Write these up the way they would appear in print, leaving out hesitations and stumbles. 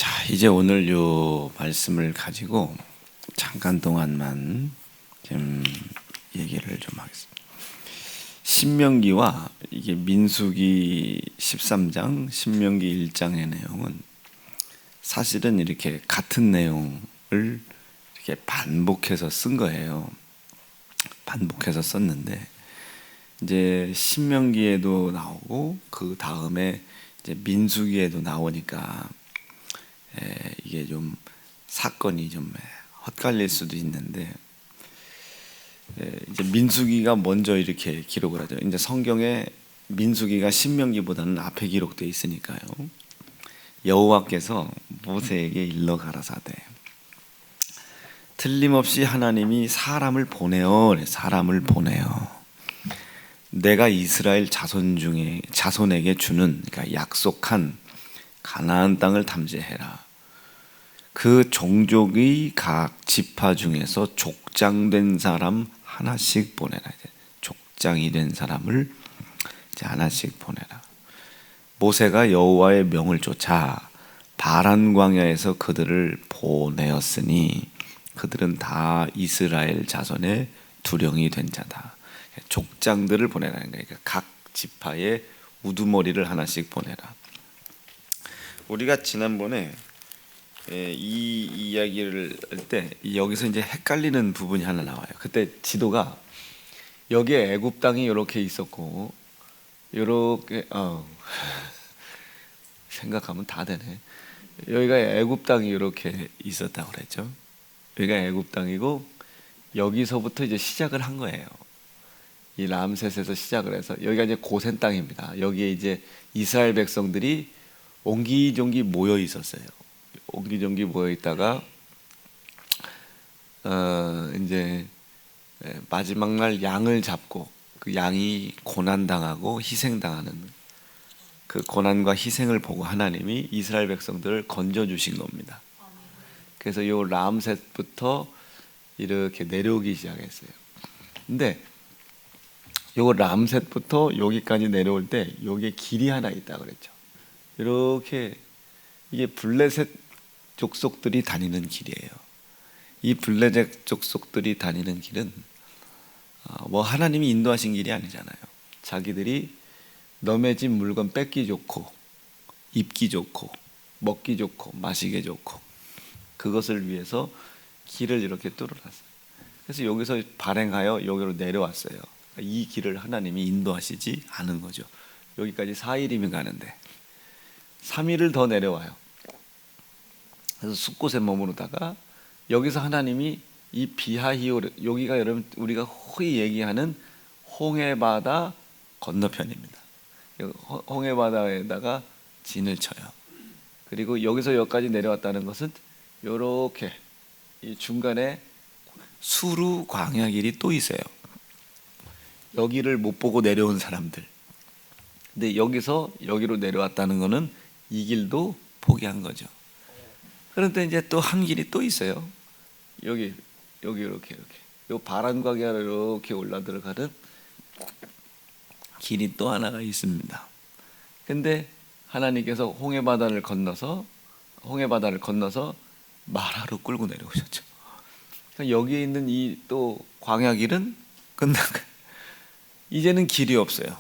자, 이제 오늘 요 말씀을 가지고 잠깐 동안만 좀 얘기를 좀 하겠습니다. 신명기와 이게 민수기 13장, 신명기 1장의 내용은 사실은 이렇게 같은 내용을 이렇게 반복해서 쓴 거예요. 반복해서 썼는데 이제 신명기에도 나오고 그 다음에 이제 민수기에도 나오니까 이게 좀 사건이 좀 헛갈릴 수도 있는데 이제 민수기가 먼저 이렇게 기록을 하죠. 이제 성경에 민수기가 신명기보다는 앞에 기록되어 있으니까요. 여호와께서 모세에게 일러 가라사대 틀림없이 하나님이 사람을 보내어 내가 이스라엘 자손에게 주는 그러니까 약속한 가나안 땅을 탐지해라. 그 종족의 각 지파 중에서 족장된 사람 하나씩 보내라. 족장이 된 사람을 이제 하나씩 보내라. 모세가 여호와의 명을 쫓아 바란 광야에서 그들을 보내었으니 그들은 다 이스라엘 자손의 두령이 된 자다. 족장들을 보내라는 거예요. 그러니까 각 지파의 우두머리를 하나씩 보내라. 우리가 지난번에 이 이야기를 할 때 여기서 이제 헷갈리는 부분이 하나 나와요. 그때 지도가 여기에 애굽 땅이 이렇게 있었고 이렇게 생각하면 다 되네. 여기가 애굽 땅이 이렇게 있었다고 그랬죠. 여기가 애굽 땅이고 여기서부터 이제 시작을 한 거예요. 이 람셋에서 시작을 해서 여기가 이제 고센 땅입니다. 여기에 이제 이스라엘 백성들이 옹기종기 모여 있었어요. 옹기종기 모여 있다가 이제 마지막 날 양을 잡고 그 양이 고난 당하고 희생 당하는 그 고난과 희생을 보고 하나님이 이스라엘 백성들을 건져 주신 겁니다. 그래서 요 람셋부터 이렇게 내려오기 시작했어요. 근데 요 람셋부터 여기까지 내려올 때 여기에 길이 하나 있다 그랬죠. 이렇게 이게 블레셋 족속들이 다니는 길이에요. 이 블레셋 족속들이 다니는 길은 뭐 하나님이 인도하신 길이 아니잖아요. 자기들이 넘의 집 물건 뺏기 좋고 입기 좋고 먹기 좋고 마시기 좋고 그것을 위해서 길을 이렇게 뚫어놨어요. 그래서 여기서 발행하여 여기로 내려왔어요. 이 길을 하나님이 인도하시지 않은 거죠. 여기까지 4일이면 가는데 3일을 더 내려와요. 그래서 숲곳에 머무르다가 여기서 하나님이 이 비하히올, 여기가 여러분 우리가 흔히 얘기하는 홍해바다 건너편입니다. 홍해바다에다가 진을 쳐요. 그리고 여기서 여기까지 내려왔다는 것은 이렇게 이 중간에 수루 광야길이 또 있어요. 여기를 못 보고 내려온 사람들. 근데 여기서 여기로 내려왔다는 것은 이 길도 포기한 거죠. 그런데 이제 또 한 길이 또 있어요. 여기 이렇게 요 바란 광야로 이렇게 올라 들어가는 길이 또 하나가 있습니다. 근데 하나님께서 홍해바다를 건너서 마라로 끌고 내려오셨죠. 여기에 있는 이 또 광야길은 끝난 거예요. 이제는 길이 없어요.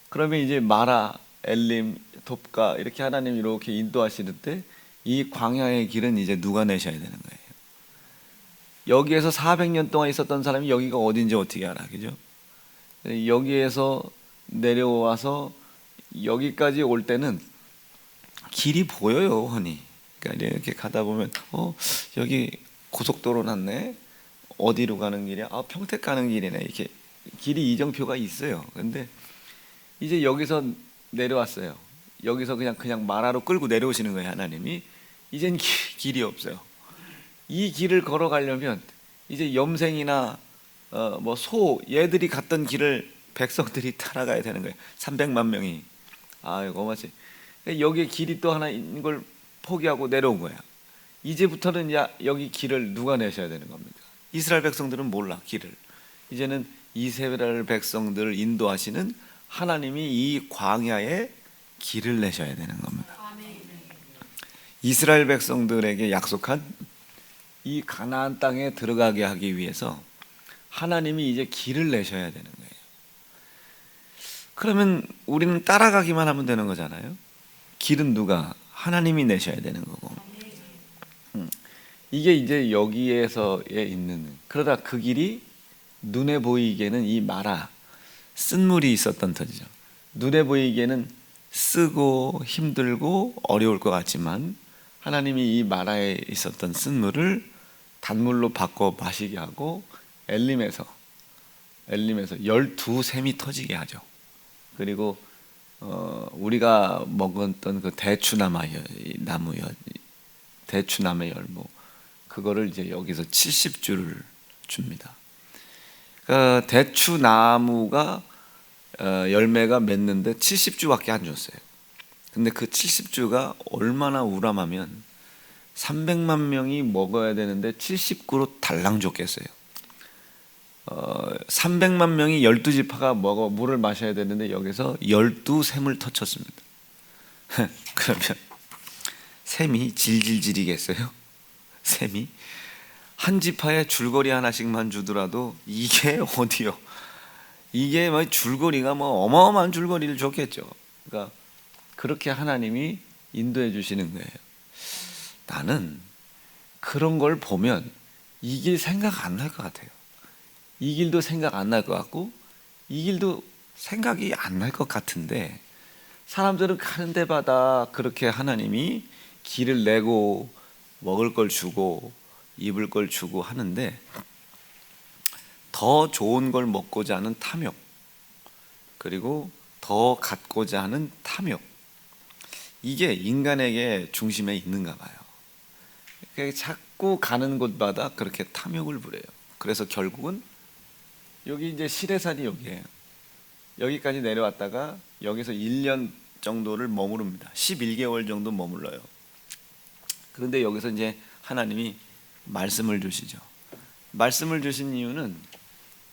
그러면 이제 마라, 엘림, 돕가 이렇게 하나님 이렇게 인도하시는데 이 광야의 길은 이제 누가 내셔야 되는 거예요. 여기에서 400년 동안 있었던 사람이 여기가 어딘지 어떻게 알아, 그죠? 여기에서 내려와서 여기까지 올 때는 길이 보여요, 흔히. 그러니까 이렇게 가다 보면 여기 고속도로 났네. 어디로 가는 길이야? 평택 가는 길이네. 이렇게 길이 이정표가 있어요. 근데 이제 여기서 내려왔어요. 여기서 그냥 마라로 끌고 내려오시는 거예요, 하나님이. 이젠 길이 없어요. 이 길을 걸어가려면 이제 염생이나 뭐 소 얘들이 갔던 길을 백성들이 따라가야 되는 거예요. 300만 명이. 이거 맞지. 여기에 길이 또 하나 있는 걸 포기하고 내려온 거야. 이제부터는 여기 길을 누가 내셔야 되는 겁니까? 이스라엘 백성들은 몰라, 길을. 이제는 이스라엘 백성들을 인도하시는 하나님이 이 광야에 길을 내셔야 되는 겁니다. 이스라엘 백성들에게 약속한 이 가나안 땅에 들어가게 하기 위해서 하나님이 이제 길을 내셔야 되는 거예요. 그러면 우리는 따라가기만 하면 되는 거잖아요. 길은 누가? 하나님이 내셔야 되는 거고. 이게 이제 여기에서에 있는, 그러다 그 길이 눈에 보이기에는 이 마라, 쓴물이 있었던 터지죠. 눈에 보이기에는 쓰고 힘들고 어려울 것 같지만 하나님이 이 마라에 있었던 쓴물을 단물로 바꿔 마시게 하고 엘림에서 12샘이 터지게 하죠. 그리고 우리가 먹었던 그 대추나무의 열무, 그거를 이제 여기서 70주를 줍니다. 그러니까 대추나무가 열매가 맺는데 70주밖에 안 줬어요. 근데 그 70주가 얼마나 우람하면 300만 명이 먹어야 되는데 70그루 달랑 줬겠어요. 300만 명이 12지파가 먹어 물을 마셔야 되는데 여기서 12샘을 터쳤습니다. 그러면 샘이 질질질이겠어요? 샘이 한 지파에 줄거리 하나씩만 주더라도 이게 어디요? 이게 뭐 줄거리가 뭐 어마어마한 줄거리를 줬겠죠. 그러니까 그렇게 하나님이 인도해 주시는 거예요. 나는 그런 걸 보면 이 길 생각 안 날 것 같아요. 이 길도 생각 안 날 것 같고 이 길도 생각이 안 날 것 같은데 사람들은 가는 데마다 그렇게 하나님이 길을 내고 먹을 걸 주고 입을 걸 주고 하는데 더 좋은 걸 먹고자 하는 탐욕, 그리고 더 갖고자 하는 탐욕, 이게 인간에게 중심에 있는가 봐요. 자꾸 가는 곳마다 그렇게 탐욕을 부려요. 그래서 결국은 여기 이제 시레산이 여기에요. 여기까지 내려왔다가 여기서 1년 정도를 머무릅니다. 11개월 정도 머물러요. 그런데 여기서 이제 하나님이 말씀을 주시죠. 말씀을 주신 이유는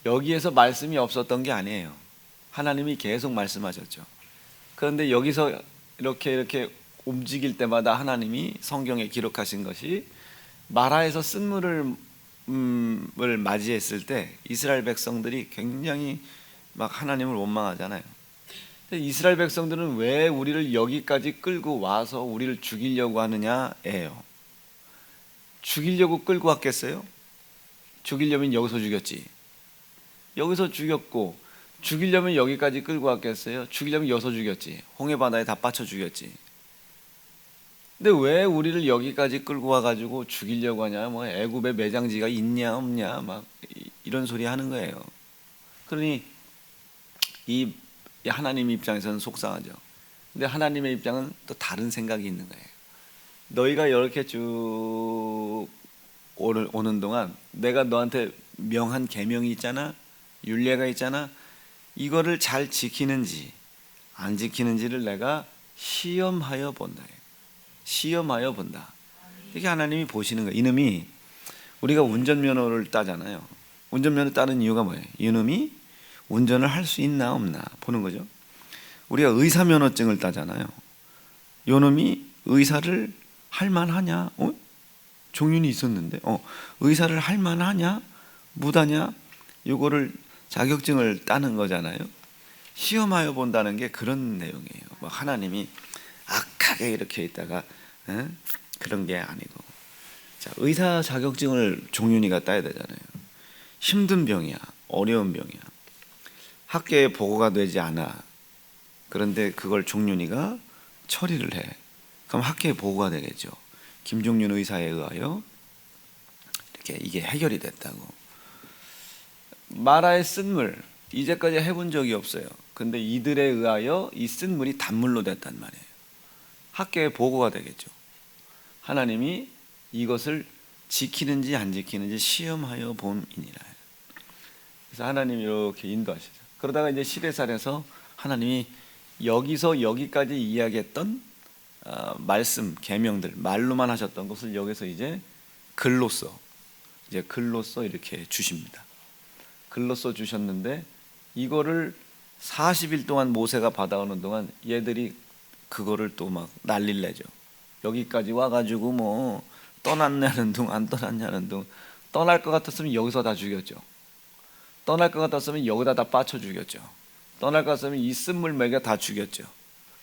여기에서 말씀이 없었던 게 아니에요. 하나님이 계속 말씀하셨죠. 그런데 여기서 이렇게 움직일 때마다 하나님이 성경에 기록하신 것이 마라에서 쓴물을 맞이했을 때 이스라엘 백성들이 굉장히 막 하나님을 원망하잖아요. 근데 이스라엘 백성들은 왜 우리를 여기까지 끌고 와서 우리를 죽이려고 하느냐예요. 죽이려고 끌고 왔겠어요? 죽이려면 여기서 죽였지. 여기서 죽였고, 죽이려면 여기까지 끌고 왔겠어요? 죽이려면 여기서 죽였지. 홍해바다에 다 빠쳐 죽였지. 근데 왜 우리를 여기까지 끌고 와가지고 죽이려고 하냐? 뭐 애굽에 매장지가 있냐 없냐 막 이런 소리 하는 거예요. 그러니 이 하나님 입장에서는 속상하죠. 근데 하나님의 입장은 또 다른 생각이 있는 거예요. 너희가 이렇게 쭉 오는 동안 내가 너한테 명한 계명이 있잖아, 율례가 있잖아. 이거를 잘 지키는지 안 지키는지를 내가 시험하여 본다. 시험하여 본다. 이렇게 하나님이 보시는 거예요. 이놈이, 우리가 운전면허를 따잖아요. 운전면허 따는 이유가 뭐예요? 이놈이 운전을 할 수 있나 없나 보는 거죠. 우리가 의사면허증을 따잖아요. 이놈이 의사를 할 만하냐? 종윤이 있었는데 의사를 할 만하냐? 무다냐? 이거를 자격증을 따는 거잖아요. 시험하여 본다는 게 그런 내용이에요. 뭐 하나님이 악하게 이렇게 있다가 그런 게 아니고, 자, 의사 자격증을 종윤이가 따야 되잖아요. 힘든 병이야, 어려운 병이야, 학교에 보고가 되지 않아. 그런데 그걸 종윤이가 처리를 해. 그럼 학교에 보고가 되겠죠. 김종윤 의사에 의하여 이렇게 이게 해결이 됐다고. 마라의 쓴물 이제까지 해본 적이 없어요. 근데 이들에 의하여 이 쓴물이 단물로 됐단 말이에요. 학교에 보고가 되겠죠. 하나님이 이것을 지키는지 안 지키는지 시험하여 봄이니라. 그래서 하나님이 이렇게 인도하시죠. 그러다가 이제 시레산에서 하나님이 여기서 여기까지 이야기했던 말씀, 계명들, 말로만 하셨던 것을 여기서 이제 글로써 이렇게 주십니다. 글로써 주셨는데 이거를 40일 동안 모세가 받아오는 동안 얘들이 그거를 또 막 난리를 내죠. 여기까지 와가지고 뭐 떠났냐는 둥 안 떠났냐는 둥, 떠날 것 같았으면 여기서 다 죽였죠. 떠날 것 같았으면 여기다 다 빠쳐 죽였죠. 떠날 것 같았으면 이 쓴물매가 다 죽였죠.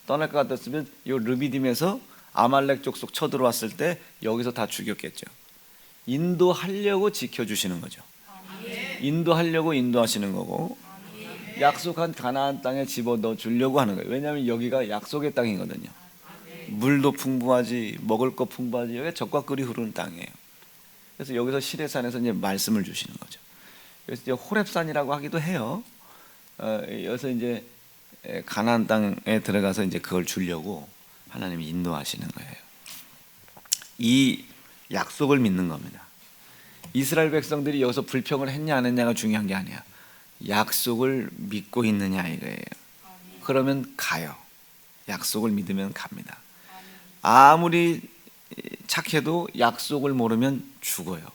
떠날 것 같았으면 요 르비딤에서 아말렉 족속 쳐들어왔을 때 여기서 다 죽였겠죠. 인도하려고 지켜주시는 거죠. 인도하려고 인도하시는 거고, 약속한 가나안 땅에 집어넣어 주려고 하는 거예요. 왜냐하면 여기가 약속의 땅이거든요. 물도 풍부하지, 먹을 거 풍부하지, 여기가 젖과 꿀이 흐르는 땅이에요. 그래서 여기서 시내산에서 이제 말씀을 주시는 거죠. 그래서 이제 호렙산이라고 하기도 해요. 여기서 이제 가나안 땅에 들어가서 이제 그걸 주려고 하나님이 인도하시는 거예요. 이 약속을 믿는 겁니다. 이스라엘 백성들이 여기서 불평을 했냐 안 했냐가 중요한 게 아니야. 약속을 믿고 있느냐 이거예요. 그러면 가요. 약속을 믿으면 갑니다. 아무리 착해도 약속을 모르면 죽어요.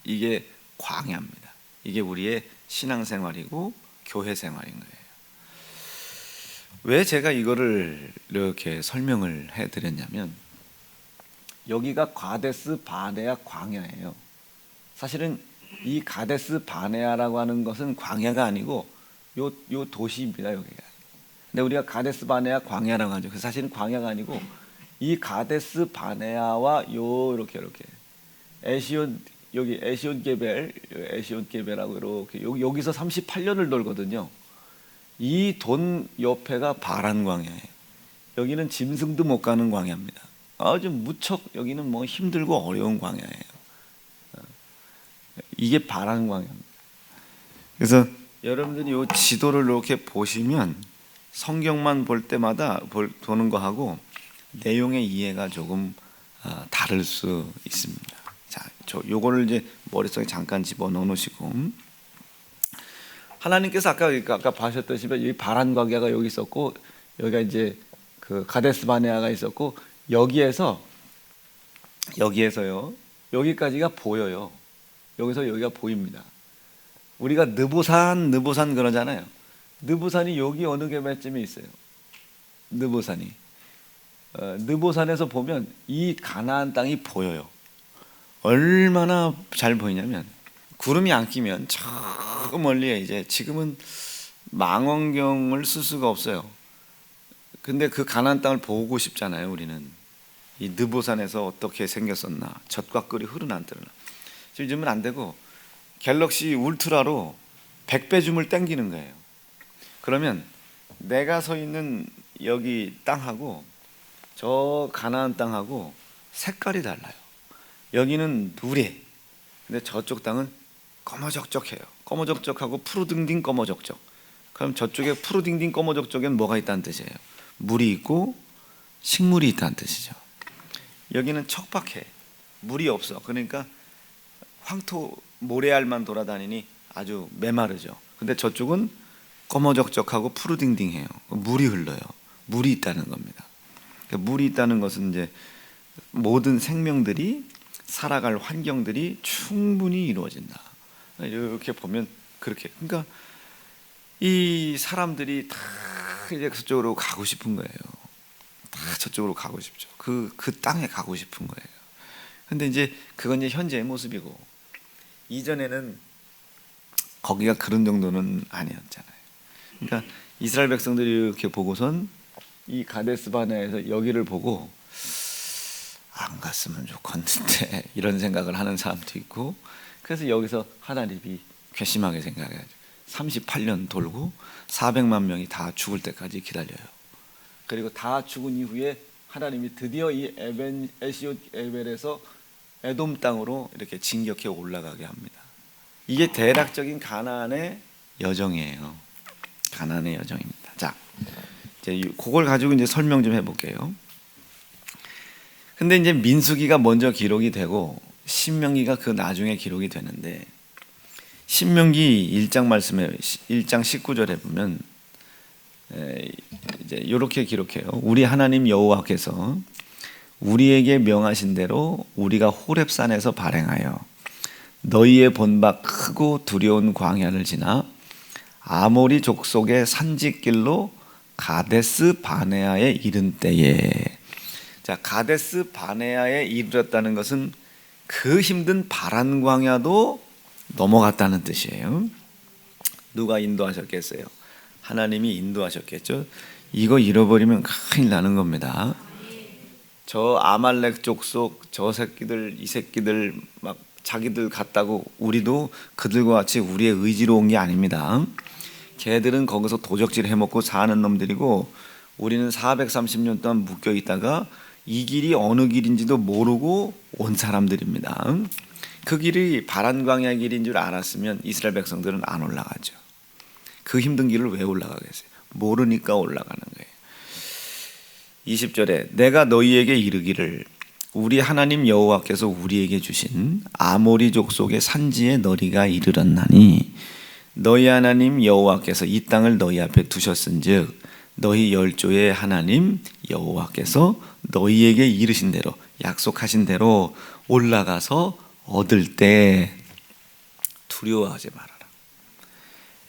이게 광야입니다. 이게 우리의 신앙생활이고 교회 생활인 거예요. 왜 제가 이거를 이렇게 설명을 해드렸냐면, 여기가 가데스 바네아 광야예요. 사실은 이 가데스 바네아라고 하는 것은 광야가 아니고 요 도시입니다. 여기가. 근데 우리가 가데스 바네아 광야라고 하죠. 사실은 광야가 아니고 이 가데스 바네아와 이렇게 에시온, 여기 에시온 게벨하고 이렇게 여기서 38년을 돌거든요. 이 돈 옆에가 바란 광야예요. 여기는 짐승도 못 가는 광야입니다. 아주 무척 여기는 뭐 힘들고 어려운 광야예요. 이게 바란 광야입니다. 그래서 여러분들이 이 지도를 이렇게 보시면 성경만 볼 때마다 보는 거하고 내용의 이해가 조금 다를 수 있습니다. 자, 요거를 이제 머릿속에 잠깐 집어넣어 놓으시고, 하나님께서 아까 봐셨다시피 여기 바란 광야가 여기 있었고, 여기가 이제 그 가데스 바네아가 있었고, 여기에서요 여기까지가 보여요. 여기서 여기가 보입니다. 우리가 느보산 그러잖아요. 느보산이 여기 어느 개발쯤에 있어요. 느보산에서 보면 이 가나안 땅이 보여요. 얼마나 잘 보이냐면, 구름이 안 끼면 저 멀리에 이제, 지금은 망원경을 쓸 수가 없어요. 근데 그 가나안 땅을 보고 싶잖아요. 우리는 이 느보산에서 어떻게 생겼었나, 젖과 꿀이 흐르나 요즘은 안 되고 갤럭시 울트라로 100배 줌을 당기는 거예요. 그러면 내가 서 있는 여기 땅하고 저 가나안 땅하고 색깔이 달라요. 여기는 누래. 근데 저쪽 땅은 검어적적해요. 검어적적하고 푸르딩딩 검어적적. 그럼 저쪽에 푸르딩딩 검어적적엔 뭐가 있다는 뜻이에요? 물이 있고 식물이 있다는 뜻이죠. 여기는 척박해. 물이 없어. 그러니까 황토 모래알만 돌아다니니 아주 메마르죠. 근데 저쪽은 검어적적하고 푸르딩딩해요. 물이 흘러요. 물이 있다는 겁니다. 물이 있다는 것은 이제 모든 생명들이 살아갈 환경들이 충분히 이루어진다. 이렇게 보면 그렇게, 그러니까 이 사람들이 다 이제 그쪽으로 가고 싶은 거예요. 다 저쪽으로 가고 싶죠. 그 땅에 가고 싶은 거예요. 근데 이제 그건 이제 현재의 모습이고, 이전에는 거기가 그런 정도는 아니었잖아요. 그러니까 이스라엘 백성들이 이렇게 보고선 이 가데스 바네아에서 여기를 보고 안 갔으면 좋겠는데 이런 생각을 하는 사람도 있고, 그래서 여기서 하나님이 괘씸하게 생각해가지고 38년 돌고 400만 명이 다 죽을 때까지 기다려요. 그리고 다 죽은 이후에 하나님이 드디어 이 에시온 에벨에서 에돔 땅으로 이렇게 진격해 올라가게 합니다. 이게 대략적인 가나안의 여정이에요. 가나안의 여정입니다. 자, 이제 그걸 가지고 이제 설명 좀 해볼게요. 근데 이제 민수기가 먼저 기록이 되고 신명기가 그 나중에 기록이 되는데, 신명기 1장 말씀에 1장 19절에 보면 이제 이렇게 기록해요. 우리 하나님 여호와께서 우리에게 명하신 대로 우리가 호렙산에서 발행하여 너희의 본바 크고 두려운 광야를 지나 아모리 족속의 산지길로 가데스 바네아에 이른 때에, 자, 자, 가데스 바네아에 이르렀다는 것은 그 힘든 바란 광야도 넘어갔다는 뜻이에요. 누가 인도하셨겠어요? 하나님이 인도하셨겠죠. 이거 잃어버리면 큰일 나는 겁니다. 저 아말렉 족속 저 새끼들 이 새끼들 막 자기들 같다고 우리도 그들과 같이 우리의 의지로 온 게 아닙니다. 걔들은 거기서 도적질 해먹고 사는 놈들이고 우리는 430년 동안 묶여 있다가 이 길이 어느 길인지도 모르고 온 사람들입니다. 그 길이 바란 광야 길인 줄 알았으면 이스라엘 백성들은 안 올라가죠. 그 힘든 길을 왜 올라가겠어요? 모르니까 올라가는 거예요. 20절에 내가 너희에게 이르기를 우리 하나님 여호와께서 우리에게 주신 아모리 족속의 산지에 너희가 이르렀나니 너희 하나님 여호와께서 이 땅을 너희 앞에 두셨은즉 너희 열조의 하나님 여호와께서 너희에게 이르신 대로 약속하신 대로 올라가서 얻을 때 두려워하지 말아라.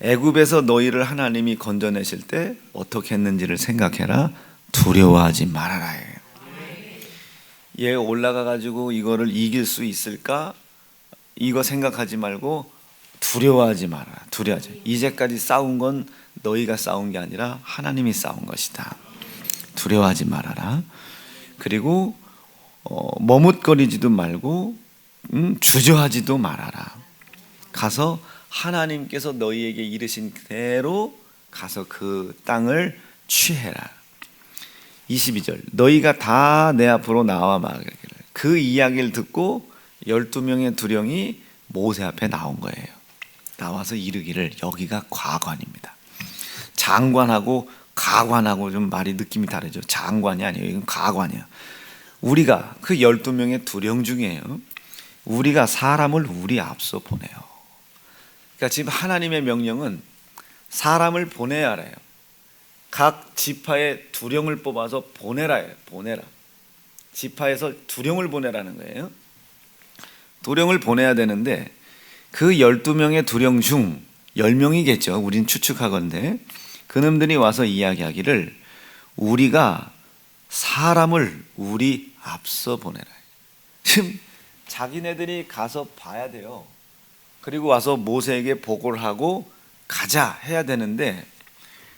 애굽에서 너희를 하나님이 건져내실 때 어떻게 했는지를 생각해라. 두려워하지 말아라. 얘 올라가 가지고 이거를 이길 수 있을까? 이거 생각하지 말고 두려워하지 말아라. 두려워하지. 이제까지 싸운 건 너희가 싸운 게 아니라 하나님이 싸운 것이다. 두려워하지 말아라. 그리고 머뭇거리지도 말고 주저하지도 말아라. 가서 하나님께서 너희에게 이르신 대로 가서 그 땅을 취해라. 22절 너희가 다 내 앞으로 나와 말하기를. 그 이야기를 듣고 12명의 두령이 모세 앞에 나온 거예요. 나와서 이르기를. 여기가 과관입니다. 장관하고 가관하고 좀 말이 느낌이 다르죠. 장관이 아니에요. 이건 가관이에요. 우리가 그 12명의 두령 중이에요. 우리가 사람을 우리 앞서 보내요. 그러니까 지금 하나님의 명령은 사람을 보내야 해요. 각 지파에 두령을 뽑아서 보내라. 보내라. 지파에서 두령을 보내라는 거예요. 두령을 보내야 되는데 그 12명의 두령 중 10명이겠죠. 우린 추측하건대 그놈들이 와서 이야기하기를 우리가 사람을 우리 앞서 보내라. 지금 자기네들이 가서 봐야 돼요. 그리고 와서 모세에게 보고를 하고 가자 해야 되는데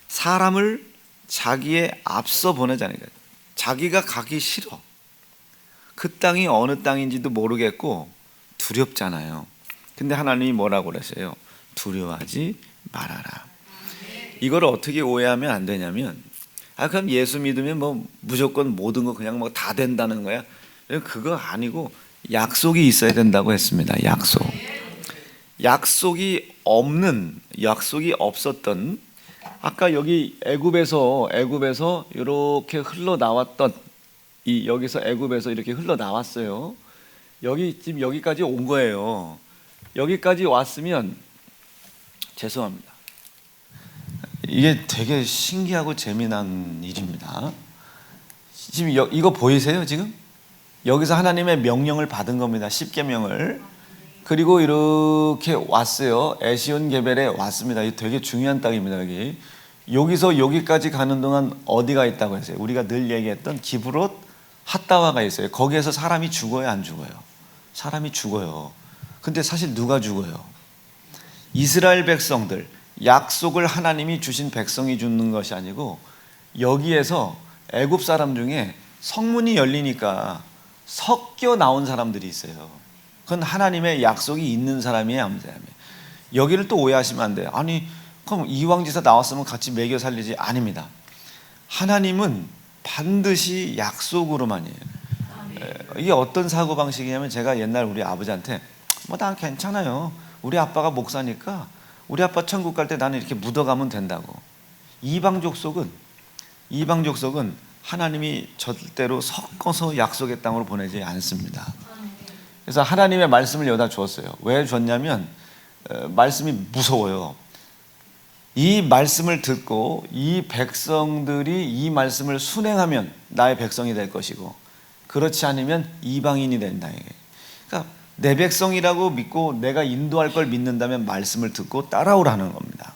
사람을 자기의 앞서 보내자는 거예요. 자기가 가기 싫어. 그 땅이 어느 땅인지도 모르겠고 두렵잖아요. 근데 하나님이 뭐라고 그랬어요? 두려워하지 말아라. 이걸 어떻게 오해하면 안 되냐면 그럼 예수 믿으면 뭐 무조건 모든 거 그냥 뭐 다 된다는 거야? 그거 아니고 약속이 있어야 된다고 했습니다. 약속이 없었던 아까 여기 애굽에서 이렇게 흘러나왔던 여기서 애굽에서 이렇게 흘러나왔어요. 지금 여기까지 온 거예요. 여기까지 왔으면 죄송합니다. 이게 되게 신기하고 재미난 일입니다. 지금 이거 보이세요? 지금 여기서 하나님의 명령을 받은 겁니다. 10계명을. 그리고 이렇게 왔어요. 에시온 게벨에 왔습니다. 이게 되게 중요한 땅입니다. 여기서 여기까지 가는 동안 어디가 있다고 했어요? 우리가 늘 얘기했던 기브롯 핫다와가 있어요. 거기에서 사람이 죽어요, 안 죽어요? 사람이 죽어요. 근데 사실 누가 죽어요? 이스라엘 백성들. 약속을 하나님이 주신 백성이 죽는 것이 아니고 여기에서 애굽 사람 중에 성문이 열리니까 섞여 나온 사람들이 있어요. 그건 하나님의 약속이 있는 사람이에요, 아무 사람이에요. 여기를 또 오해하시면 안 돼요. 아니 그럼 이왕지사 나왔으면 같이 먹여 살리지. 아닙니다. 하나님은 반드시 약속으로만 해요. 이게 어떤 사고방식이냐면 제가 옛날 우리 아버지한테 난 괜찮아요. 우리 아빠가 목사니까 우리 아빠 천국 갈 때 나는 이렇게 묻어가면 된다고. 이방 족속은 하나님이 절대로 섞어서 약속의 땅으로 보내지 않습니다. 그래서 하나님의 말씀을 여기다 주었어요. 왜 줬냐면 말씀이 무서워요. 이 말씀을 듣고 이 백성들이 이 말씀을 순행하면 나의 백성이 될 것이고 그렇지 않으면 이방인이 된다. 그러니까 내 백성이라고 믿고 내가 인도할 걸 믿는다면 말씀을 듣고 따라오라는 겁니다.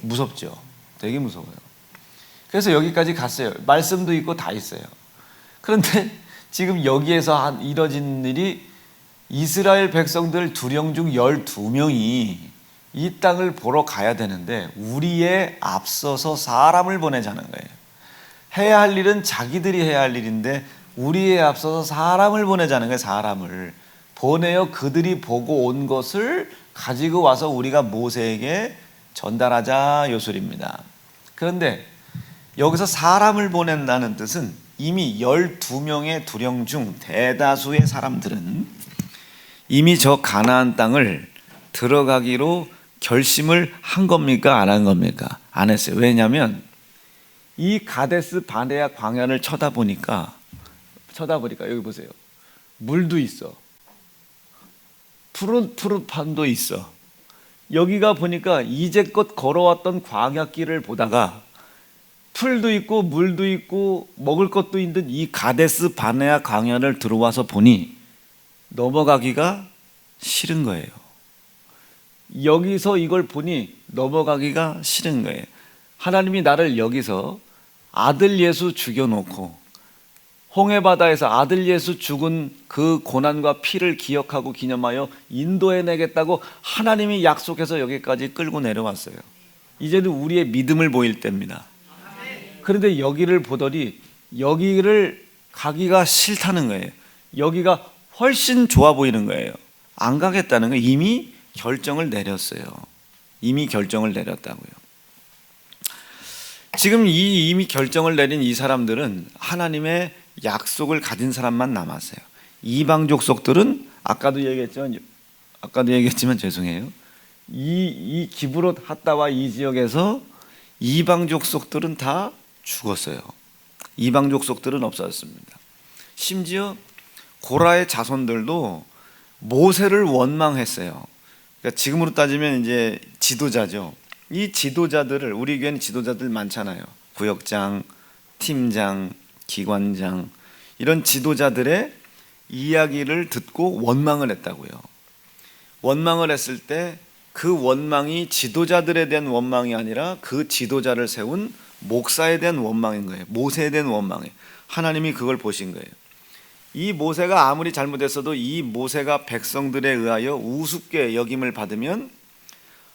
무섭죠? 되게 무서워요. 그래서 여기까지 갔어요. 말씀도 있고 다 있어요. 그런데 지금 여기에서 이뤄진 일이 이스라엘 백성들 두령 중 12명이 이 땅을 보러 가야 되는데 우리에 앞서서 사람을 보내자는 거예요. 해야 할 일은 자기들이 해야 할 일인데 우리에 앞서서 사람을 보내자는 거예요. 사람을 보내어 그들이 보고 온 것을 가지고 와서 우리가 모세에게 전달하자 요 소리입니다. 그런데 여기서 사람을 보낸다는 뜻은 이미 12명의 두령 중 대다수의 사람들은 이미 저 가나안 땅을 들어가기로 결심을 한 겁니까? 안 한 겁니까? 안 했어요. 왜냐하면 이 가데스 바네아 광야를 쳐다보니까 여기 보세요. 물도 있어. 푸른 판도 있어. 여기가 보니까 이제껏 걸어왔던 광야길을 보다가 풀도 있고 물도 있고 먹을 것도 있는 이 가데스 바네아 광야를 들어와서 보니 넘어가기가 싫은 거예요. 여기서 이걸 보니 넘어가기가 싫은 거예요. 하나님이 나를 여기서 아들 예수 죽여놓고 홍해바다에서 아들 예수 죽은 그 고난과 피를 기억하고 기념하여 인도해내겠다고 하나님이 약속해서 여기까지 끌고 내려왔어요. 이제는 우리의 믿음을 보일 때입니다. 그런데 여기를 보더니 여기를 가기가 싫다는 거예요. 여기가 훨씬 좋아 보이는 거예요. 안 가겠다는 거예요. 이미 결정을 내렸어요. 이미 결정을 내렸다고요. 지금 이미 결정을 내린 이 사람들은 하나님의 약속을 가진 사람만 남았어요. 이방 족속들은 아까도 얘기했지만 죄송해요. 이 기브롯 핫다와 이 지역에서 이방 족속들은 다 죽었어요. 이방 족속들은 없었습니다. 심지어 고라의 자손들도 모세를 원망했어요. 그러니까 지금으로 따지면 이제 지도자죠. 이 지도자들을, 우리 교회는 지도자들 많잖아요. 구역장, 팀장, 기관장, 이런 지도자들의 이야기를 듣고 원망을 했다고요. 원망을 했을 때 그 원망이 지도자들에 대한 원망이 아니라 그 지도자를 세운 목사에 대한 원망인 거예요. 모세에 대한 원망이에요. 하나님이 그걸 보신 거예요. 이 모세가 아무리 잘못했어도 이 모세가 백성들에 의하여 우습게 여김을 받으면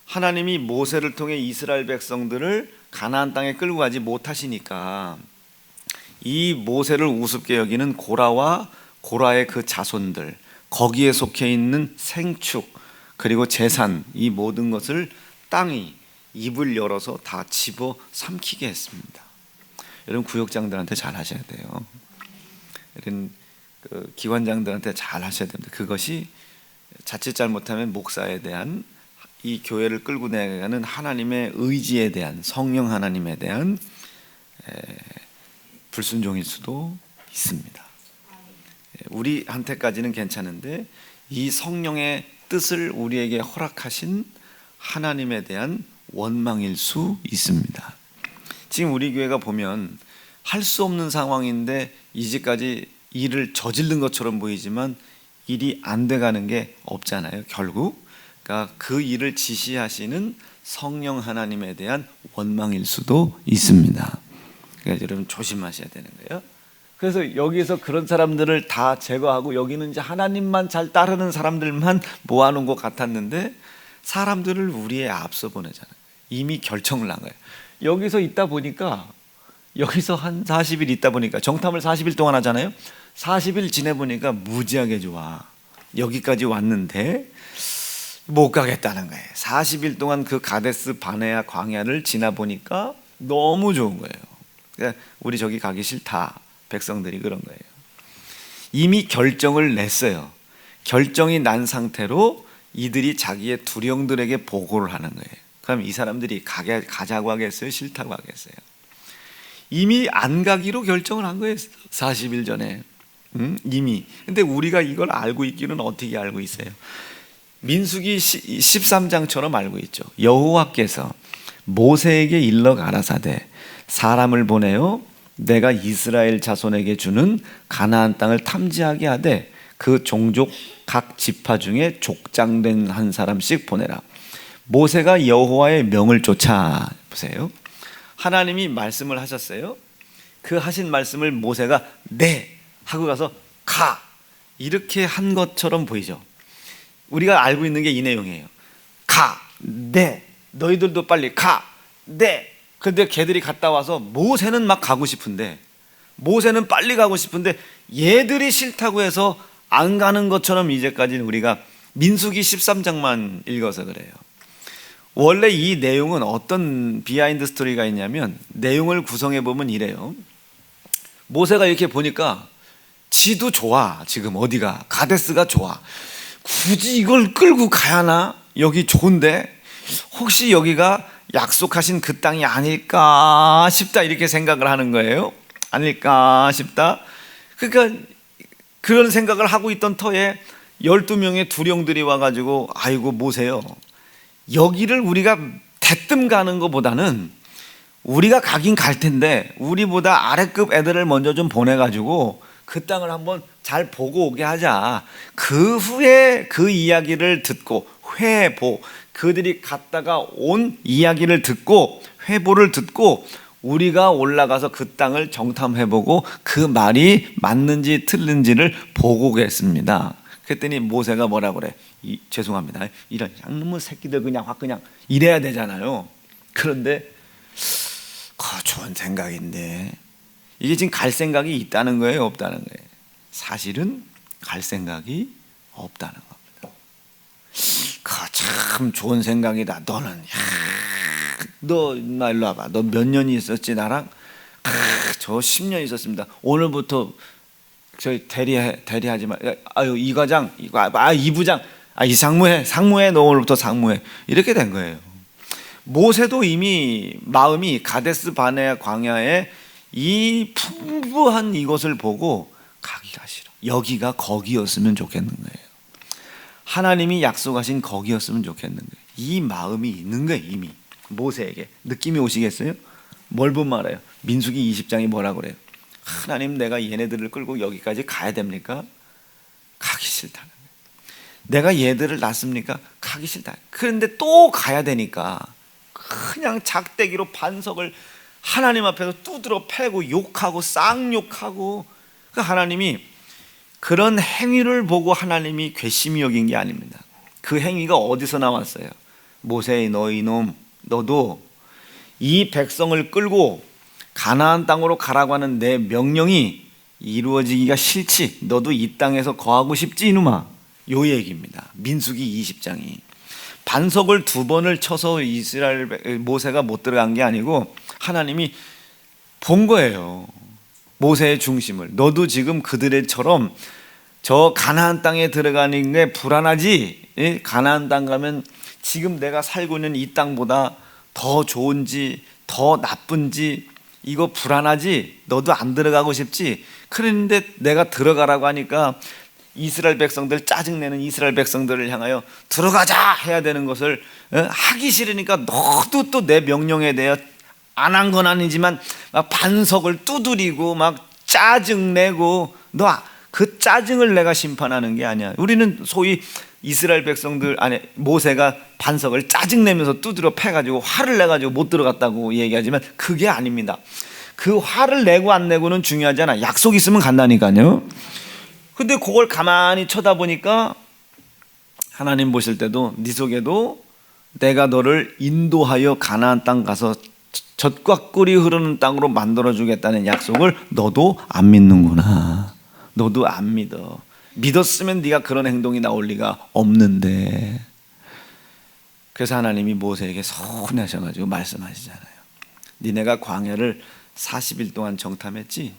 하나님이 모세를 통해 이스라엘 백성들을 가나안 땅에 끌고 가지 못하시니까 이 모세를 우습게 여기는 고라와 고라의 그 자손들, 거기에 속해 있는 생축 그리고 재산, 이 모든 것을 땅이 입을 열어서 다 집어 삼키게 했습니다. 여러분 구역장들한테 잘 하셔야 돼요. 이런 기관장들한테 잘 하셔야 됩니다. 그것이 자칫 잘못하면 목사에 대한, 이 교회를 끌고 나가는 하나님의 의지에 대한, 성령 하나님에 대한 불순종일 수도 있습니다. 우리한테까지는 괜찮은데 이 성령의 뜻을 우리에게 허락하신 하나님에 대한 원망일 수 있습니다. 지금 우리 교회가 보면 할 수 없는 상황인데 이제까지 일을 저지른 것처럼 보이지만 일이 안 돼가는 게 없잖아요. 결국 그러니까 그 일을 지시하시는 성령 하나님에 대한 원망일 수도 있습니다. 그러니까 여러분 조심하셔야 되는 거예요. 그래서 여기서 그런 사람들을 다 제거하고 여기는 이제 하나님만 잘 따르는 사람들만 모아놓은 것 같았는데 사람들을 우리에 앞서 보내잖아요. 이미 결정을 한 거예요. 여기서 있다 보니까, 여기서 한 40일 있다 보니까, 정탐을 40일 동안 하잖아요. 40일 지내보니까 무지하게 좋아. 여기까지 왔는데 못 가겠다는 거예요. 40일 동안 그 가데스 바네아 광야를 지나보니까 너무 좋은 거예요. 그러니까 우리 저기 가기 싫다. 백성들이 그런 거예요. 이미 결정을 냈어요. 결정이 난 상태로 이들이 자기의 두령들에게 보고를 하는 거예요. 그럼 이 사람들이 가자고 하겠어요? 싫다고 하겠어요? 이미 안 가기로 결정을 한 거예요. 40일 전에. 이미. 근데 우리가 이걸 알고 있기는 어떻게 알고 있어요? 민수기 13장처럼 알고 있죠. 여호와께서 모세에게 일러 가라사대 사람을 보내어 내가 이스라엘 자손에게 주는 가나안 땅을 탐지하게 하되 그 종족 각 지파 중에 족장된 한 사람씩 보내라. 모세가 여호와의 명을 쫓아, 보세요. 하나님이 말씀을 하셨어요. 그 하신 말씀을 모세가 네 하고 가서 가 이렇게 한 것처럼 보이죠. 우리가 알고 있는 게 이 내용이에요. 가, 네, 너희들도 빨리 가, 네. 근데 걔들이 갔다 와서 모세는 막 가고 싶은데, 모세는 빨리 가고 싶은데 얘들이 싫다고 해서 안 가는 것처럼 이제까지는 우리가 민수기 13장만 읽어서 그래요. 원래 이 내용은 어떤 비하인드 스토리가 있냐면, 내용을 구성해 보면 이래요. 모세가 이렇게 보니까 지도 좋아. 지금 어디가 가데스가 좋아. 굳이 이걸 끌고 가야 하나? 여기 좋은데 혹시 여기가 약속하신 그 땅이 아닐까 싶다, 이렇게 생각을 하는 거예요. 아닐까 싶다. 그러니까 그런 생각을 하고 있던 터에 12명의 두령들이 와가지고, 아이고 모세요, 여기를 우리가 대뜸 가는 것보다는 우리가 가긴 갈 텐데 우리보다 아래급 애들을 먼저 좀 보내가지고 그 땅을 한번 잘 보고 오게 하자. 그 후에 그 이야기를 듣고 회보, 그들이 갔다가 온 이야기를 듣고 회보를 듣고 우리가 올라가서 그 땅을 정탐해보고 그 말이 맞는지 틀린지를 보고 오겠습니다. 그랬더니 모세가 뭐라 그래? 죄송합니다, 이런 양놈의 새끼들 그냥 확 그냥 이래야 되잖아요. 그런데 좋은 생각인데 이게 지금 갈 생각이 있다는 거예요, 없다는 거예요? 사실은 갈 생각이 없다는 겁니다. 참 좋은 생각이다. 너는 너 나 일로 와봐. 너 몇 년이 있었지 나랑? 저 10년 있었습니다. 오늘부터 저희 대리하지 마. 아유 이 과장, 이 부장, 이 상무해. 너 오늘부터 상무해. 이렇게 된 거예요. 모세도 이미 마음이 가데스 바네아 광야에 이 풍부한 이것을 보고 가기가 싫어. 여기가 거기였으면 좋겠는 거예요. 하나님이 약속하신 거기였으면 좋겠는 거예요. 이 마음이 있는 거예요. 이미 모세에게 느낌이 오시겠어요? 뭘 보면 알아요? 민수기 20장이 뭐라고 그래요? 하나님, 내가 얘네들을 끌고 여기까지 가야 됩니까? 가기 싫다는 거예요. 내가 얘들을 낳습니까? 가기 싫다. 그런데 또 가야 되니까 그냥 작대기로 반석을 하나님 앞에서 두드러 패고 욕하고 쌍욕하고, 그 하나님이 그런 행위를 보고 하나님이 괘씸히 여긴 게 아닙니다. 그 행위가 어디서 나왔어요? 모세, 너 이놈, 너도 이 백성을 끌고 가나안 땅으로 가라고 하는 내 명령이 이루어지기가 싫지? 너도 이 땅에서 거하고 싶지 이놈아? 요 얘기입니다. 민수기 20장이 반석을 2번을 쳐서 모세가 못 들어간 게 아니고 하나님이 본 거예요. 모세의 중심을. 너도 지금 그들처럼 저 가나안 땅에 들어가는 게 불안하지? 가나안 땅 가면 지금 내가 살고 있는 이 땅보다 더 좋은지 더 나쁜지 이거 불안하지? 너도 안 들어가고 싶지? 그런데 내가 들어가라고 하니까 이스라엘 백성들, 짜증내는 이스라엘 백성들을 향하여 들어가자 해야 되는 것을 하기 싫으니까 너도 또 내 명령에 대해 안 한 건 아니지만 막 반석을 두드리고 막 짜증내고, 너 그 짜증을 내가 심판하는 게 아니야. 우리는 소위 이스라엘 백성들 안에 모세가 반석을 짜증내면서 두드려 패가지고 화를 내가지고 못 들어갔다고 얘기하지만 그게 아닙니다. 그 화를 내고 안 내고는 중요하지 않아. 약속 있으면 간다니까요. 근데 그걸 가만히 쳐다보니까 하나님 보실 때도 네 속에도 내가 너를 인도하여 가나안 땅 가서 젖과 꿀이 흐르는 땅으로 만들어주겠다는 약속을 너도 안 믿는구나. 너도 안 믿어. 믿었으면 네가 그런 행동이 나올 리가 없는데. 그래서 하나님이 모세에게 서운하셔가지고 말씀하시잖아요. 니네가 광야를 40일 동안 정탐했지?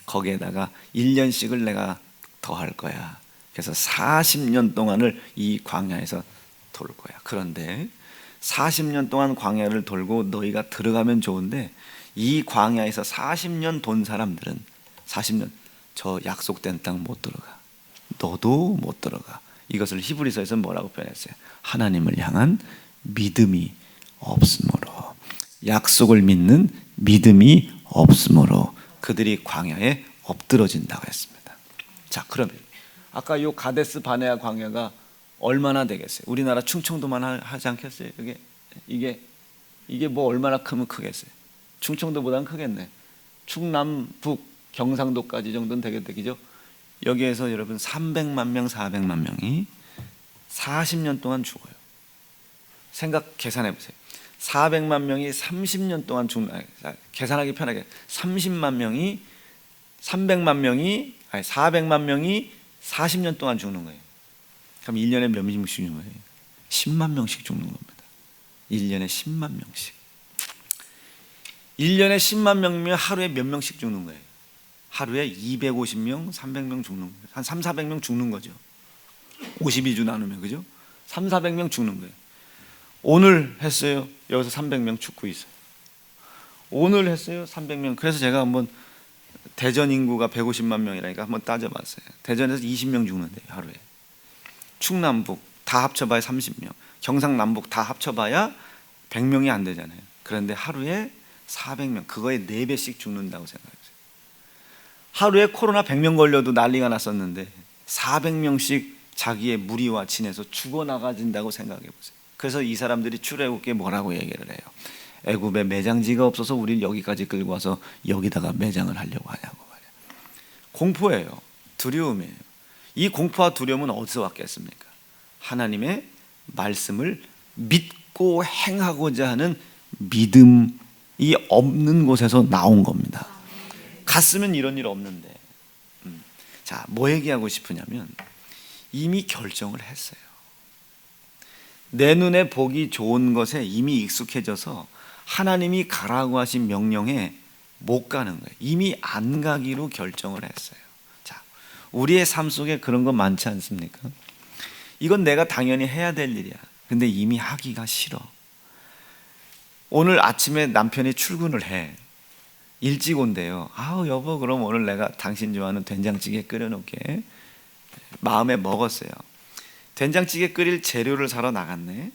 거기에다가 1년씩을 내가 더 할 거야. 그래서 40년 동안을 이 광야에서 돌 거야. 그런데 40년 동안 광야를 돌고 너희가 들어가면 좋은데 이 광야에서 40년 돈 사람들은 40년 저 약속된 땅 못 들어가. 너도 못 들어가. 이것을 히브리서에서 뭐라고 표현했어요? 하나님을 향한 믿음이 없으므로, 약속을 믿는 믿음이 없으므로 그들이 광야에 엎드러진다고 했습니다. 자, 그러면 아까 요 가데스 바네아 광야가 얼마나 되겠어요? 우리나라 충청도만 하지 않겠어요? 이게 뭐 얼마나 크면 크겠어요? 충청도보다는 크겠네. 충남북 경상도까지 정도는 되겠다, 그죠? 여기에서 여러분 300만 명, 400만 명이 40년 동안 죽어요. 생각 계산해 보세요. 400만 명이 30년 동안 죽는, 계산하기 편하게 30만 명이 300만 명이 400만 명이 40년 동안 죽는 거예요. 그럼 1년에 몇 명씩 죽는 거예요? 10만 명씩 죽는 겁니다. 1년에 10만 명씩. 1년에 10만 명이면 하루에 몇 명씩 죽는 거예요? 하루에 250명, 300명 죽는 거예요. 한 3, 400명 죽는 거죠. 52주 나누면, 그죠? 3, 400명 죽는 거예요. 오늘 했어요. 여기서 300명 죽고 있어요. 오늘 했어요. 300명. 그래서 제가 한번 대전 인구가 150만 명이라니까 한번 따져봤어요. 대전에서 20명 죽는데요, 하루에. 충남북 다 합쳐봐야 30명, 경상남북 다 합쳐봐야 100명이 안 되잖아요. 그런데 하루에 400명, 그거에 4배씩 죽는다고 생각해보세요. 하루에 코로나 100명 걸려도 난리가 났었는데 400명씩 자기의 무리와 친해서 죽어나가진다고 생각해보세요. 그래서 이 사람들이 출애굽기에 뭐라고 얘기를 해요? 애굽에 매장지가 없어서 우리를 여기까지 끌고 와서 여기다가 매장을 하려고 하냐고 말이야. 공포예요. 두려움이에요. 이 공포와 두려움은 어디서 왔겠습니까? 하나님의 말씀을 믿고 행하고자 하는 믿음이 없는 곳에서 나온 겁니다. 갔으면 이런 일 없는데. 자, 뭐 얘기하고 싶으냐면 이미 결정을 했어요. 내 눈에 보기 좋은 것에 이미 익숙해져서 하나님이 가라고 하신 명령에 못 가는 거예요. 이미 안 가기로 결정을 했어요. 자, 우리의 삶 속에 그런 거 많지 않습니까? 이건 내가 당연히 해야 될 일이야. 근데 이미 하기가 싫어. 오늘 아침에 남편이 출근을 해. 일찍 온대요. 아우 여보, 그럼 오늘 내가 당신 좋아하는 된장찌개 끓여놓게. 마음에 먹었어요. 된장찌개 끓일 재료를 사러 나갔는데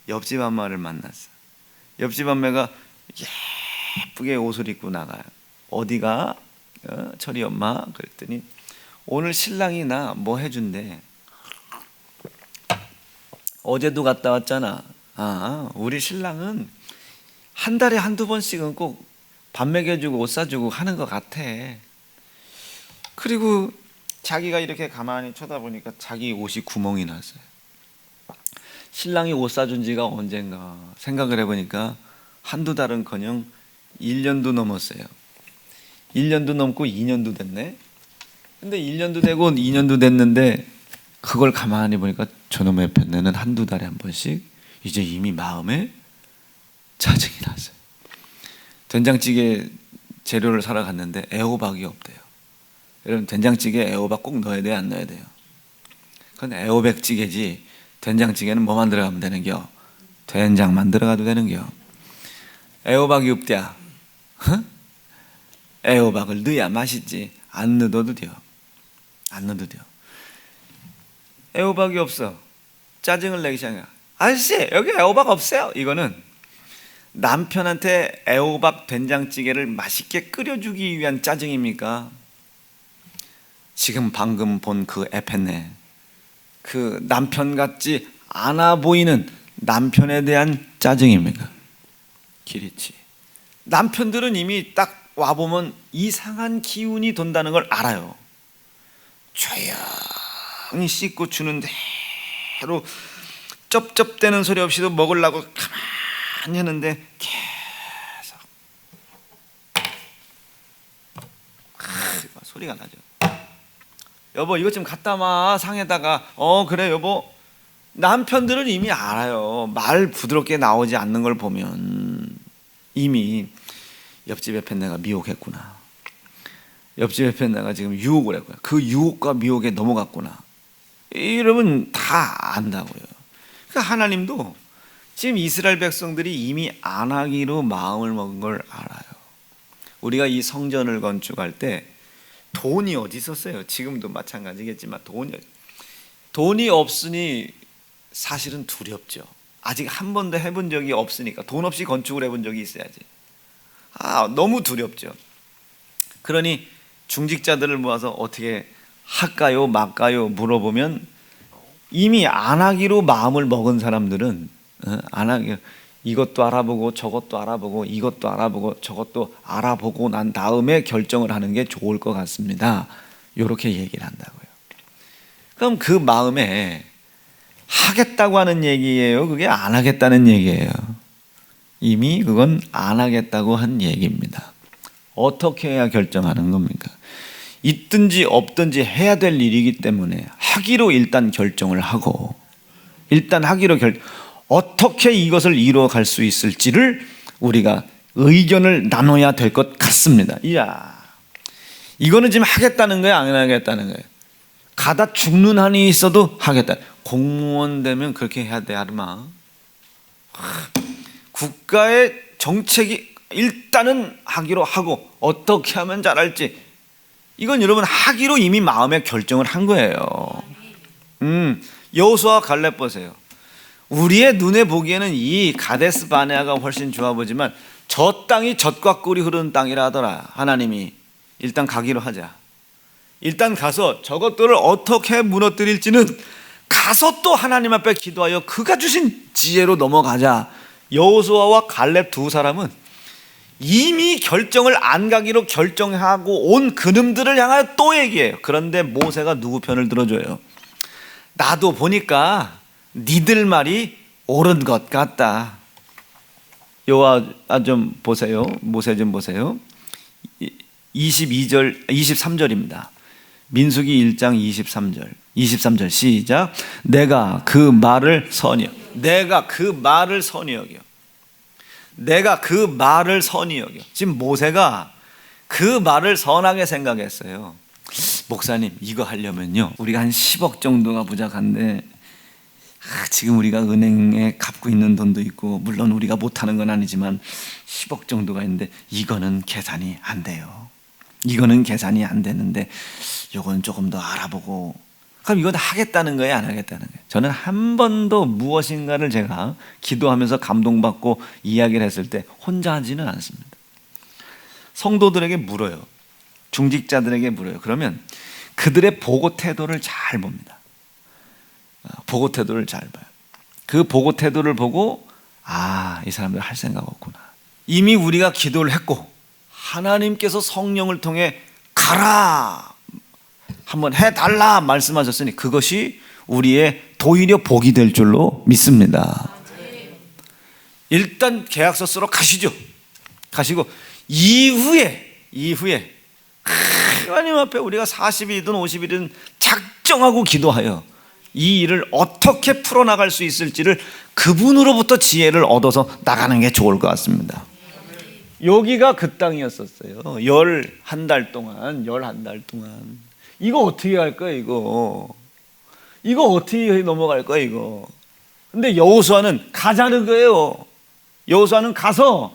옆집 엄마를 만났어. 옆집 엄마가 예쁘게 옷을 입고 나가요. 어디가? 철이 엄마. 그랬더니 오늘 신랑이 나 뭐 해준대. 어제도 갔다 왔잖아. 아, 우리 신랑은 한 달에 한두 번씩은 꼭 밥 먹여주고 옷 사주고 하는 것 같아. 그리고 자기가 이렇게 가만히 쳐다보니까 자기 옷이 구멍이 났어요. 신랑이 옷 사준 지가 언젠가 생각을 해보니까 한두 달은커녕 1년도 넘었어요. 1년도 넘고 2년도 됐네. 근데 1년도 되고 2년도 됐는데 그걸 가만히 보니까 저놈의 편내는 한두 달에 한 번씩 이제 이미 마음에 짜증이 났어요. 된장찌개 재료를 사러 갔는데 애호박이 없대요. 여러분, 된장찌개 애호박 꼭 넣어야 돼요, 안 넣어야 돼요? 그건 애호박찌개지. 된장찌개는 뭐만 들어가면 되는겨? 된장만 들어가도 되는겨? 애호박이 없대야. 애호박을 넣어야 맛있지. 안 넣어도 돼요. 안 넣어도 돼요. 애호박이 없어. 짜증을 내기 시작해요. 아저씨, 여기 애호박 없어요. 이거는 남편한테 애호박 된장찌개를 맛있게 끓여주기 위한 짜증입니까? 지금 방금 본 그 에펜네, 그 남편 같지 않아 보이는 남편에 대한 짜증입니까? 기리치. 남편들은 이미 딱 와보면 이상한 기운이 돈다는 걸 알아요. 조용히 씻고 주는 대로 쩝쩝대는 소리 없이도 먹으려고 가만히 하는데 계속 소리가 나죠. 여보, 이것 좀 갖다 놔, 상에다가. 그래 여보. 남편들은 이미 알아요. 말 부드럽게 나오지 않는 걸 보면 이미 옆집에 팬네가 미혹했구나. 옆집에 팬네가 지금 유혹을 했구나. 그 유혹과 미혹에 넘어갔구나. 여러분 다 안다고요. 그러니까 하나님도 지금 이스라엘 백성들이 이미 안 하기로 마음을 먹은 걸 알아요. 우리가 이 성전을 건축할 때 돈이 어디 있었어요? 지금도 마찬가지겠지만 돈이 없으니 사실은 두렵죠. 아직 한 번도 해본 적이 없으니까. 돈 없이 건축을 해본 적이 있어야지. 너무 두렵죠. 그러니 중직자들을 모아서 어떻게 할까요 말까요 물어보면 이미 안 하기로 마음을 먹은 사람들은 안 하기로, 이것도 알아보고 저것도 알아보고 이것도 알아보고 저것도 알아보고 난 다음에 결정을 하는 게 좋을 것 같습니다. 이렇게 얘기를 한다고요. 그럼 그 마음에 하겠다고 하는 얘기예요? 그게 안 하겠다는 얘기예요? 이미 그건 안 하겠다고 한 얘기입니다. 어떻게 해야 결정하는 겁니까? 있든지 없든지 해야 될 일이기 때문에 하기로 일단 결정을 하고, 일단 하기로 어떻게 이것을 이루어갈 수 있을지를 우리가 의견을 나눠야 될 것 같습니다. 이야, 이거는 지금 하겠다는 거야, 안 하겠다는 거야? 가다 죽는 한이 있어도 하겠다. 공무원 되면 그렇게 해야 돼, 아르마. 국가의 정책이 일단은 하기로 하고 어떻게 하면 잘할지, 이건 여러분 하기로 이미 마음에 결정을 한 거예요. 여호수아와 갈렙 보세요. 우리의 눈에 보기에는 이 가데스 바네아가 훨씬 좋아 보지만 저 땅이 젖과 꿀이 흐르는 땅이라 하더라. 하나님이 일단 가기로 하자. 일단 가서 저것들을 어떻게 무너뜨릴지는 가서 또 하나님 앞에 기도하여 그가 주신 지혜로 넘어가자. 여호수아와 갈렙 두 사람은 이미 결정을 안 가기로 결정하고 온 그놈들을 향하여 또 얘기해요. 그런데 모세가 누구 편을 들어줘요? 나도 보니까 니들 말이 옳은 것 같다. 여호와 좀 보세요. 모세 좀 보세요. 23절입니다. 민수기 1장 23절 시작. 내가 그 말을 선히 여겨. 내가 그 말을 선히 여겨. 내가 그 말을 선히 여겨. 지금 모세가 그 말을 선하게 생각했어요. 목사님, 이거 하려면요 우리가 한 10억 정도가 부족한데 지금 우리가 은행에 갚고 있는 돈도 있고 물론 우리가 못하는 건 아니지만 10억 정도가 있는데 이거는 계산이 안 돼요. 이거는 계산이 안 되는데 요건 조금 더 알아보고. 그럼 이건 하겠다는 거예요, 안 하겠다는 거예요? 저는 한 번도 무엇인가를 제가 기도하면서 감동받고 이야기를 했을 때 혼자 하지는 않습니다. 성도들에게 물어요. 중직자들에게 물어요. 그러면 그들의 보고 태도를 잘 봅니다. 보고 태도를 잘 봐요. 그 보고 태도를 보고 이 사람들 할 생각 없구나. 이미 우리가 기도를 했고 하나님께서 성령을 통해 가라, 한번 해달라 말씀하셨으니 그것이 우리의 도리어 복이 될 줄로 믿습니다. 일단 계약서 쓰러 가시죠. 가시고 이후에 하나님 앞에 우리가 40일이든 50일이든 작정하고 기도하여 이 일을 어떻게 풀어나갈 수 있을지를 그분으로부터 지혜를 얻어서 나가는 게 좋을 것 같습니다. 여기가 그 땅이었었어요. 11달 동안 이거 어떻게 할 거야, 이거 어떻게 넘어갈 거야, 이거. 근데 여호수아는 가자는 거예요. 여호수아는 가서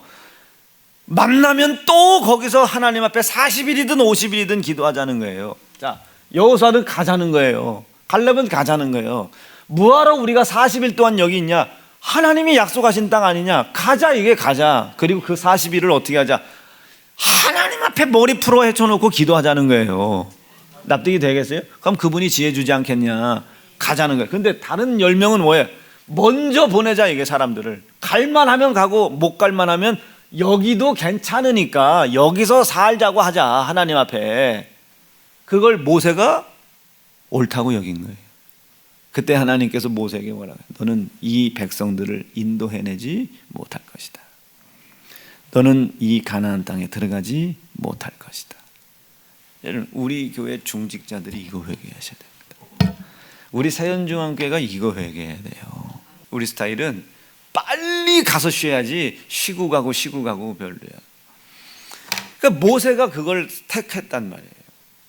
만나면 또 거기서 하나님 앞에 40일이든 50일이든 기도하자는 거예요. 자, 여호수아는 가자는 거예요. 갈렙은 가자는 거예요. 뭐하러 우리가 40일 동안 여기 있냐? 하나님이 약속하신 땅 아니냐? 가자, 이게 가자. 그리고 그 40일을 어떻게 하자? 하나님 앞에 머리 풀어 헤쳐놓고 기도하자는 거예요. 납득이 되겠어요? 그럼 그분이 지혜 주지 않겠냐? 가자는 거예요. 근데 다른 10명은 뭐예요? 먼저 보내자, 이게 사람들을. 갈만하면 가고 못 갈만하면 여기도 괜찮으니까 여기서 살자고 하자, 하나님 앞에. 그걸 모세가 옳다고 여긴 거예요. 그때 하나님께서 모세에게 뭐라고 해요? 너는 이 백성들을 인도해내지 못할 것이다. 너는 이 가나안 땅에 들어가지 못할 것이다. 여러분, 우리 교회 중직자들이 이거 회개하셔야 됩니다. 우리 세연중앙교회가 이거 회개해야 돼요. 우리 스타일은 빨리 가서 쉬어야지 쉬고 가고 별로야. 그러니까 모세가 그걸 택했단 말이에요.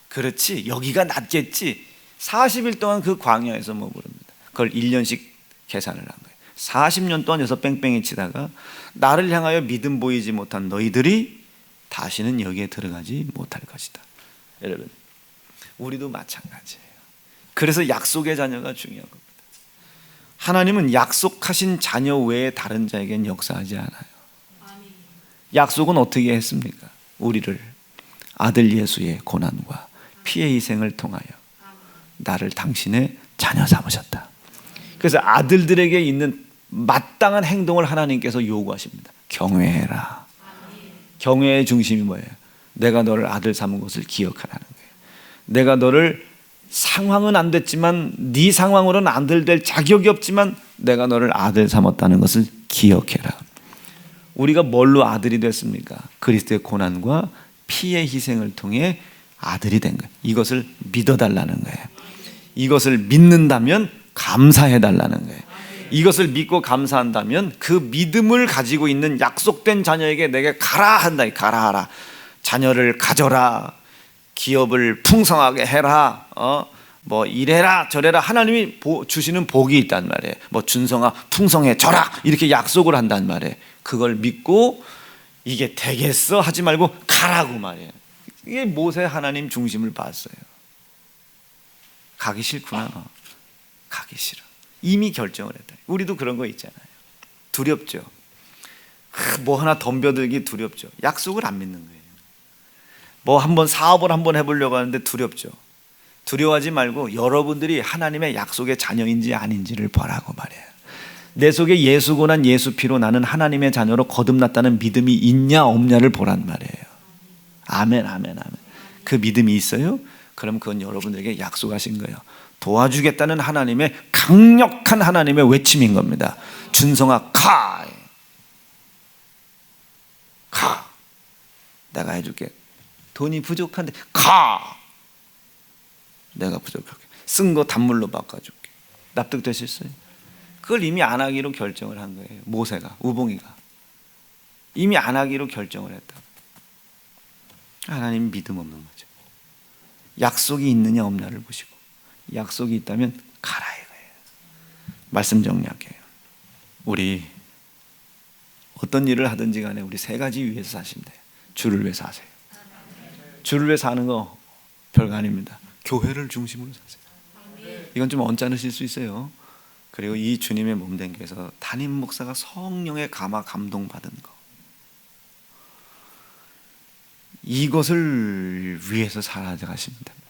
그렇지, 여기가 낫겠지. 40일 동안 그 광야에서 머무릅니다. 그걸 1년씩 계산을 한 거예요. 40년 동안 여기서 뺑뺑이 치다가 나를 향하여 믿음 보이지 못한 너희들이 다시는 여기에 들어가지 못할 것이다. 여러분, 우리도 마찬가지예요. 그래서 약속의 자녀가 중요한 겁니다. 하나님은 약속하신 자녀 외에 다른 자에겐 역사하지 않아요. 약속은 어떻게 했습니까? 우리를 아들 예수의 고난과 피의 희생을 통하여 나를 당신의 자녀 삼으셨다. 그래서 아들들에게 있는 마땅한 행동을 하나님께서 요구하십니다. 경외해라. 경외의 중심이 뭐예요? 내가 너를 아들 삼은 것을 기억하라는 거예요. 내가 너를 상황은 안 됐지만 네 상황으로는 아들 될 자격이 없지만 내가 너를 아들 삼았다는 것을 기억해라. 우리가 뭘로 아들이 됐습니까? 그리스도의 고난과 피의 희생을 통해 아들이 된 거예요. 이것을 믿어달라는 거예요. 이것을 믿는다면 감사해달라는 거예요. 이것을 믿고 감사한다면 그 믿음을 가지고 있는 약속된 자녀에게 내게 가라 한다. 가라. 자녀를 가져라. 기업을 풍성하게 해라. 뭐 이래라 저래라. 하나님이 주시는 복이 있단 말이에요. 뭐 준성아 풍성해져라 이렇게 약속을 한단 말이에요. 그걸 믿고 이게 되겠어 하지 말고 가라고 말이에요. 이게 모세 하나님 중심을 봤어요. 가기 싫구나. 가기 싫어. 이미 결정을 했다. 우리도 그런 거 있잖아요. 두렵죠. 뭐 하나 덤벼들기 두렵죠. 약속을 안 믿는 거예요. 뭐 한번 사업을 한번 해보려고 하는데 두렵죠. 두려워하지 말고 여러분들이 하나님의 약속의 자녀인지 아닌지를 보라고 말이에요. 내 속에 예수 고난 예수 피로 나는 하나님의 자녀로 거듭났다는 믿음이 있냐 없냐를 보란 말이에요. 아멘. 그 믿음이 있어요? 그럼 그건 여러분들에게 약속하신 거예요. 도와주겠다는 하나님의 강력한 하나님의 외침인 겁니다. 준성아 가. 내가 해줄게. 돈이 부족한데 가. 내가 부족할게. 쓴 거 단물로 바꿔줄게. 납득되셨어요? 그걸 이미 안 하기로 결정을 한 거예요. 모세가, 우봉이가 이미 안 하기로 결정을 했다. 하나님 믿음 없는 거죠. 약속이 있느냐 없냐를 보시고 약속이 있다면 가라 이거예요. 말씀 정리할게요. 우리 어떤 일을 하든지 간에 우리 세 가지 위해서 사시면 돼요. 주를 위해서 하세요. 주를 위해서 하는 거 별거 아닙니다. 교회를 중심으로 사세요. 이건 좀 언짢으실 수 있어요. 그리고 이 주님의 몸된 교회에서 담임 목사가 성령의 감동 받은 거, 이것을 위해서 살아가시면 됩니다.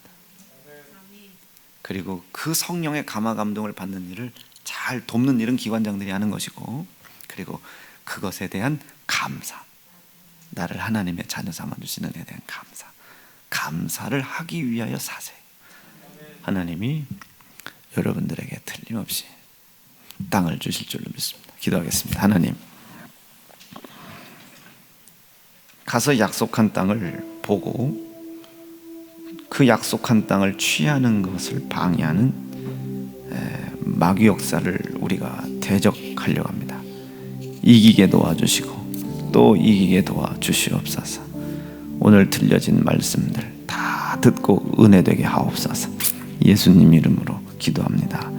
그리고 그 성령의 감동을 받는 일을 잘 돕는 일은 기관장들이 하는 것이고, 그리고 그것에 대한 감사, 나를 하나님의 자녀 삼아주시는 데 대한 감사를 하기 위하여 사세요. 하나님이 여러분들에게 틀림없이 땅을 주실 줄로 믿습니다. 기도하겠습니다. 하나님, 가서 약속한 땅을 보고 그 약속한 땅을 취하는 것을 방해하는 마귀 역사를 우리가 대적하려고 합니다. 이기게 도와주시고 또 이기게 도와주시옵소서. 오늘 들려진 말씀들 다 듣고 은혜되게 하옵소서. 예수님 이름으로 기도합니다.